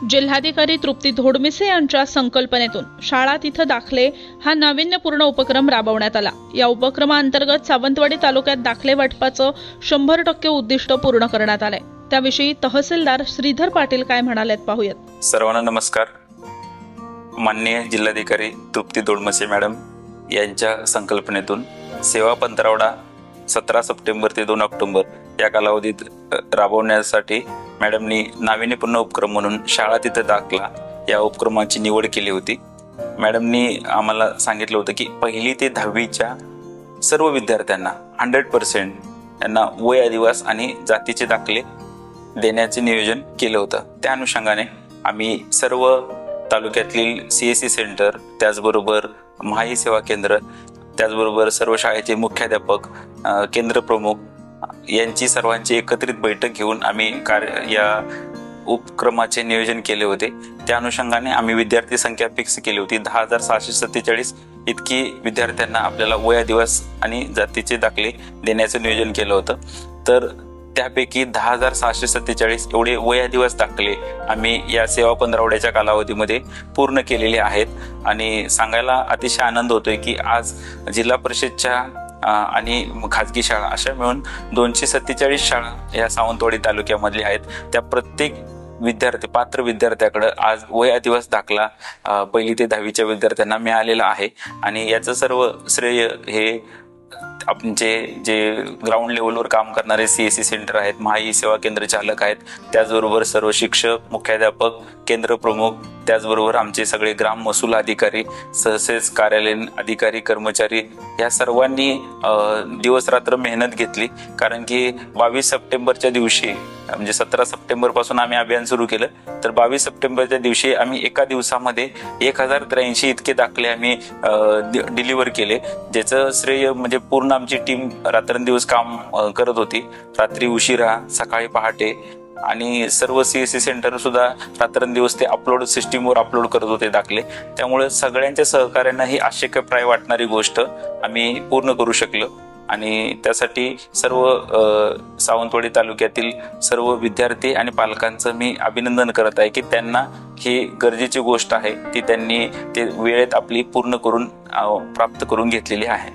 जिल्हाधिकारी तृप्ती धोडमिसे यांच्या संकल्पनेतून शाळा तिथं दाखले हा नाविन्यपूर्ण उपक्रम राबवण्यात आला। या उपक्रमाअंतर्गत सावंतवाडी तालुक्यात दाखले वाटपाचं 100% उद्दिष्ट पूर्ण करण्यात आले। त्याविषयी तहसीलदार श्रीधर पाटील काय म्हणालेत पाहूयात। सर्वांना नमस्कार। माननीय जिल्हाधिकारी तृप्ती धोडमिसे मॅडम यांच्या संकल्पनेतून सेवा पंधरवडा 17 सप्टेंबर ते 2 ऑक्टोबर या कालावधीत राबवण्यासाठी मॅडमनी नाविन्यपूर्ण उपक्रम म्हणून शाळा तिथे दाखला या उपक्रमाची निवड केली होती। मॅडमनी आम्हाला सांगितलं होतं की 1ली ते 10वीच्या सर्व विद्यार्थ्यांना 100% यांना वय आदिवास आणि जातीचे दाखले देण्याचे नियोजन केलं होतं। त्या अनुषंगाने आम्ही सर्व तालुक्यातील CSC सेंटर, त्याचबरोबर महाई सेवा केंद्र, त्याचबरोबर सर्व शाळेचे मुख्याध्यापक, केंद्र प्रमुख यांची सर्वांची एकत्रित बैठक घेऊन आम्ही या उपक्रमाचे नियोजन केले होते। त्या अनुषंगाने आम्ही विद्यार्थी संख्या फिक्स केली होती। 10,647 इतकी विद्यार्थ्यांना आपल्याला वय आदिवास आणि जातीचे दाखले देण्याचं नियोजन केलं होतं। तर त्यापैकी 10,647 एवढे वय आदिवास दाखले आम्ही या सेवा पंधरवड्याच्या कालावधीमध्ये पूर्ण केलेले आहेत। आणि सांगायला अतिशय आनंद होतोय की आज जिल्हा परिषदच्या आणि खाजगी शाळा अशा मिळून 247 शाळा या सावंतवाडी तालुक्यामधल्या आहेत। त्या प्रत्येक विद्यार्थी पात्र विद्यार्थ्याकडे आज वय आदिवास दाखला 1ली ते 10वीच्या विद्यार्थ्यांना मिळालेला आहे। आणि याचं सर्व श्रेय हे आमचे जे ग्राउंड लेवलवर काम करणारे CSC सेंटर आहेत, महाई सेवा केंद्र चालक आहेत, त्याचबरोबर सर्व शिक्षक, मुख्याध्यापक, केंद्र प्रमुख, त्याचबरोबर आमचे सगळे ग्राम महसूल अधिकारी, तसेच कार्यालयीन अधिकारी, कर्मचारी या सर्वांनी दिवस रात्र मेहनत घेतली। कारण की 22 सप्टेंबरच्या दिवशी म्हणजे 17 सप्टेंबर पासून आम्ही अभियान सुरू केलं, तर 22 सप्टेंबरच्या दिवशी आम्ही एका दिवसामध्ये 1083 इतके दाखले आम्ही डिलिव्हर केले। ज्याचं श्रेय म्हणजे पूर्ण आमची टीम रात्रंदिवस काम करत होती, रात्री उशिरा, सकाळी पहाटे, आणि सर्व CSC सेंटर सुद्धा रात्रंदिवस ते अपलोड सिस्टीमवर अपलोड करत होते दाखले। त्यामुळे सगळ्यांच्या सहकार्यानं ही आश्चर्यप्राय वाटणारी गोष्ट आम्ही पूर्ण करू शकलो। आणि त्यासाठी सर्व सावंतवाडी तालुक्यातील सर्व विद्यार्थी आणि पालकांचं मी अभिनंदन करत आहे की त्यांना ही गरजेची गोष्ट आहे ती त्यांनी ते वेळेत आपली पूर्ण करून प्राप्त करून घेतलेली आहे।